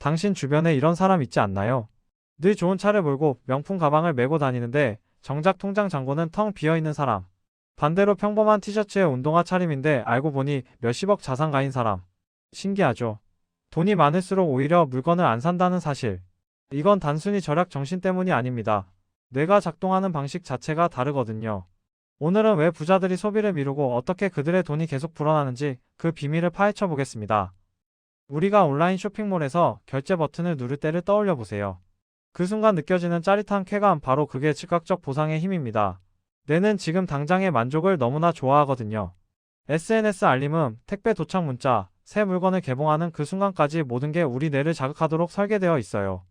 당신 주변에 이런 사람 있지 않나요? 늘 좋은 차를 몰고 명품 가방을 메고 다니는데 정작 통장 잔고는 텅 비어있는 사람. 반대로 평범한 티셔츠에 운동화 차림인데 알고 보니 몇십억 자산가인 사람. 신기하죠? 돈이 많을수록 오히려 물건을 안 산다는 사실. 이건 단순히 절약 정신 때문이 아닙니다. 뇌가 작동하는 방식 자체가 다르거든요. 오늘은 왜 부자들이 소비를 미루고 어떻게 그들의 돈이 계속 불어나는지 그 비밀을 파헤쳐 보겠습니다. 우리가 온라인 쇼핑몰에서 결제 버튼을 누를 때를 떠올려 보세요. 그 순간 느껴지는 짜릿한 쾌감, 바로 그게 즉각적 보상의 힘입니다. 뇌는 지금 당장의 만족을 너무나 좋아하거든요. SNS 알림음, 택배 도착 문자, 새 물건을 개봉하는 그 순간까지 모든 게 우리 뇌를 자극하도록 설계되어 있어요.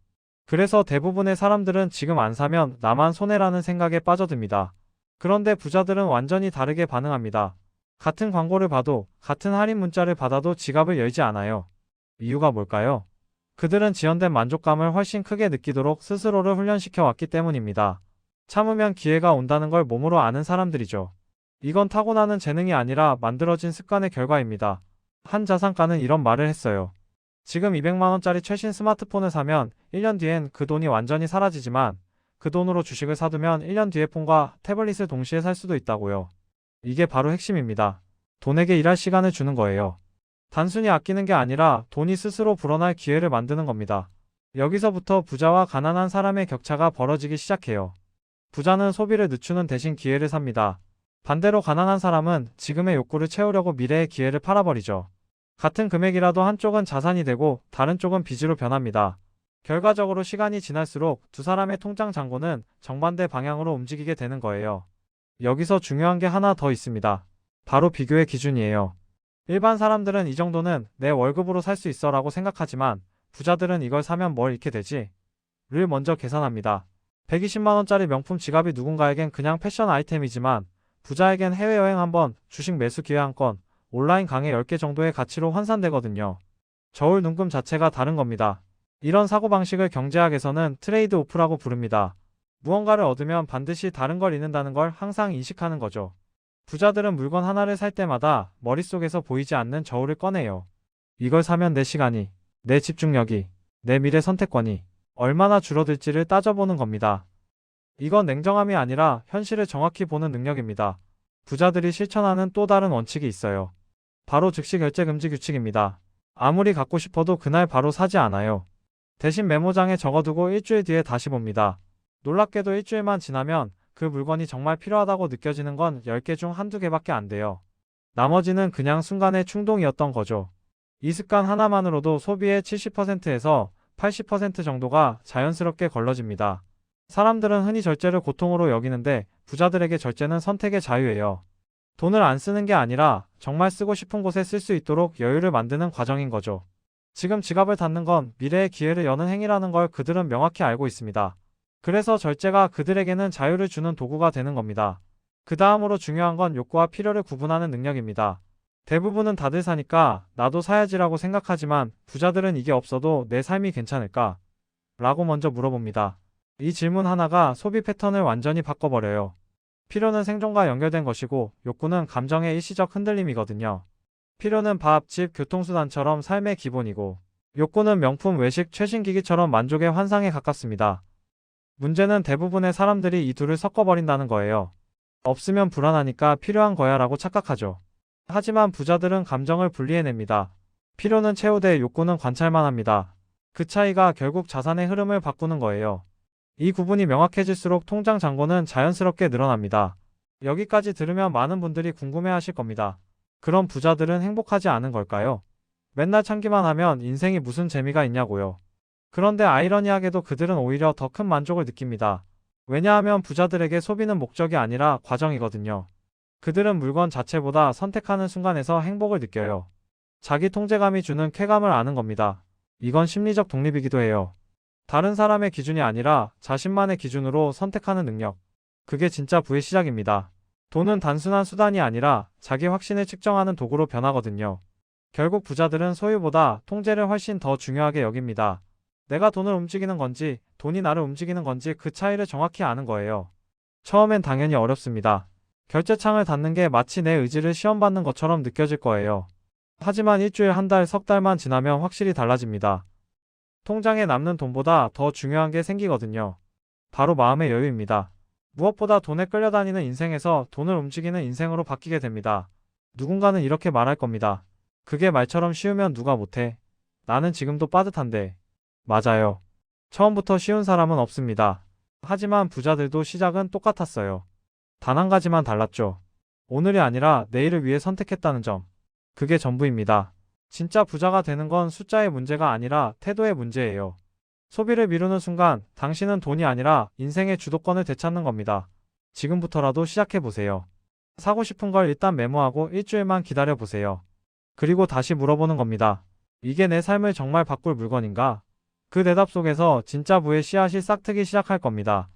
그래서 대부분의 사람들은 지금 안 사면 나만 손해라는 생각에 빠져듭니다. 그런데 부자들은 완전히 다르게 반응합니다. 같은 광고를 봐도, 같은 할인 문자를 받아도 지갑을 열지 않아요. 이유가 뭘까요? 그들은 지연된 만족감을 훨씬 크게 느끼도록 스스로를 훈련시켜 왔기 때문입니다. 참으면 기회가 온다는 걸 몸으로 아는 사람들이죠. 이건 타고나는 재능이 아니라 만들어진 습관의 결과입니다. 한 자산가는 이런 말을 했어요. 지금 200만원짜리 최신 스마트폰을 사면 1년 뒤엔 그 돈이 완전히 사라지지만 그 돈으로 주식을 사두면 1년 뒤에 폰과 태블릿을 동시에 살 수도 있다고요. 이게 바로 핵심입니다. 돈에게 일할 시간을 주는 거예요. 단순히 아끼는 게 아니라 돈이 스스로 불어날 기회를 만드는 겁니다. 여기서부터 부자와 가난한 사람의 격차가 벌어지기 시작해요. 부자는 소비를 늦추는 대신 기회를 삽니다. 반대로 가난한 사람은 지금의 욕구를 채우려고 미래의 기회를 팔아버리죠. 같은 금액이라도 한쪽은 자산이 되고 다른 쪽은 빚으로 변합니다. 결과적으로 시간이 지날수록 두 사람의 통장 잔고는 정반대 방향으로 움직이게 되는 거예요. 여기서 중요한 게 하나 더 있습니다. 바로 비교의 기준이에요. 일반 사람들은 이 정도는 내 월급으로 살 수 있어 라고 생각하지만 부자들은 이걸 사면 뭘 잃게 되지? 를 먼저 계산합니다. 120만원짜리 명품 지갑이 누군가에겐 그냥 패션 아이템이지만 부자에겐 해외여행 한 번, 주식 매수 기회 한 건, 온라인 강의 10개 정도의 가치로 환산되거든요. 저울 눈금 자체가 다른 겁니다. 이런 사고방식을 경제학에서는 트레이드 오프라고 부릅니다. 무언가를 얻으면 반드시 다른 걸 잃는다는 걸 항상 인식하는 거죠. 부자들은 물건 하나를 살 때마다 머릿속에서 보이지 않는 저울을 꺼내요. 이걸 사면 내 시간이, 내 집중력이, 내 미래 선택권이 얼마나 줄어들지를 따져보는 겁니다. 이건 냉정함이 아니라 현실을 정확히 보는 능력입니다. 부자들이 실천하는 또 다른 원칙이 있어요. 바로 즉시 결제 금지 규칙입니다. 아무리 갖고 싶어도 그날 바로 사지 않아요. 대신 메모장에 적어두고 일주일 뒤에 다시 봅니다. 놀랍게도 일주일만 지나면 그 물건이 정말 필요하다고 느껴지는 건 10개 중 한두 개밖에 안 돼요. 나머지는 그냥 순간의 충동이었던 거죠. 이 습관 하나만으로도 소비의 70%에서 80% 정도가 자연스럽게 걸러집니다. 사람들은 흔히 절제를 고통으로 여기는데 부자들에게 절제는 선택의 자유예요. 돈을 안 쓰는 게 아니라 정말 쓰고 싶은 곳에 쓸 수 있도록 여유를 만드는 과정인 거죠. 지금 지갑을 닫는 건 미래의 기회를 여는 행위라는 걸 그들은 명확히 알고 있습니다. 그래서 절제가 그들에게는 자유를 주는 도구가 되는 겁니다. 그 다음으로 중요한 건 욕구와 필요를 구분하는 능력입니다. 대부분은 다들 사니까 나도 사야지라고 생각하지만 부자들은 이게 없어도 내 삶이 괜찮을까? 라고 먼저 물어봅니다. 이 질문 하나가 소비 패턴을 완전히 바꿔버려요. 필요는 생존과 연결된 것이고 욕구는 감정의 일시적 흔들림이거든요. 필요는 밥, 집, 교통수단처럼 삶의 기본이고 욕구는 명품, 외식, 최신 기기처럼 만족의 환상에 가깝습니다. 문제는 대부분의 사람들이 이 둘을 섞어버린다는 거예요. 없으면 불안하니까 필요한 거야 라고 착각하죠. 하지만 부자들은 감정을 분리해냅니다. 필요는 채우되 욕구는 관찰만 합니다. 그 차이가 결국 자산의 흐름을 바꾸는 거예요. 이 구분이 명확해질수록 통장 잔고는 자연스럽게 늘어납니다. 여기까지 들으면 많은 분들이 궁금해하실 겁니다. 그럼 부자들은 행복하지 않은 걸까요? 맨날 참기만 하면 인생이 무슨 재미가 있냐고요. 그런데 아이러니하게도 그들은 오히려 더 큰 만족을 느낍니다. 왜냐하면 부자들에게 소비는 목적이 아니라 과정이거든요. 그들은 물건 자체보다 선택하는 순간에서 행복을 느껴요. 자기 통제감이 주는 쾌감을 아는 겁니다. 이건 심리적 독립이기도 해요. 다른 사람의 기준이 아니라 자신만의 기준으로 선택하는 능력. 그게 진짜 부의 시작입니다. 돈은 단순한 수단이 아니라 자기 확신을 측정하는 도구로 변하거든요. 결국 부자들은 소유보다 통제를 훨씬 더 중요하게 여깁니다. 내가 돈을 움직이는 건지, 돈이 나를 움직이는 건지 그 차이를 정확히 아는 거예요. 처음엔 당연히 어렵습니다. 결제창을 닫는 게 마치 내 의지를 시험받는 것처럼 느껴질 거예요. 하지만 일주일, 한 달, 석 달만 지나면 확실히 달라집니다. 통장에 남는 돈보다 더 중요한 게 생기거든요. 바로 마음의 여유입니다. 무엇보다 돈에 끌려다니는 인생에서 돈을 움직이는 인생으로 바뀌게 됩니다. 누군가는 이렇게 말할 겁니다. 그게 말처럼 쉬우면 누가 못해? 나는 지금도 빠듯한데. 맞아요. 처음부터 쉬운 사람은 없습니다. 하지만 부자들도 시작은 똑같았어요. 단 한 가지만 달랐죠. 오늘이 아니라 내일을 위해 선택했다는 점. 그게 전부입니다. 진짜 부자가 되는 건 숫자의 문제가 아니라 태도의 문제예요. 소비를 미루는 순간 당신은 돈이 아니라 인생의 주도권을 되찾는 겁니다. 지금부터라도 시작해보세요. 사고 싶은 걸 일단 메모하고 일주일만 기다려보세요. 그리고 다시 물어보는 겁니다. 이게 내 삶을 정말 바꿀 물건인가? 그 대답 속에서 진짜 부의 씨앗이 싹트기 시작할 겁니다.